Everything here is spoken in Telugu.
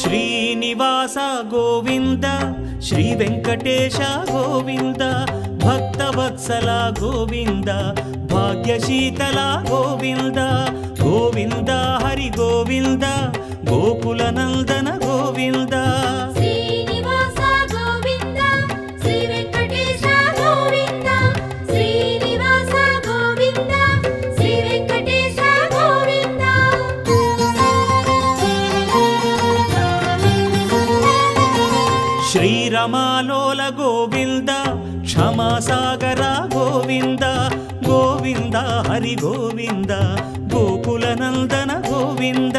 శ్రీనివాస గోవింద శ్రీ వెంకటేశ గోవింద భక్తవత్సల గోవింద భాగ్యశీతల గోవింద గోవింద హరి గోవింద గోకుల నందన గోవింద శ్రీనివాస గోవింద శ్రీ వెంకటేశ గోవింద శ్రీనివాస గోవింద శ్రీ వెంకటేశ గోవింద శ్రీరమాలోల గోవింద క్షమాసాగర గోవింద గోవింద హరి గోవింద గోకుల నందన గోవింద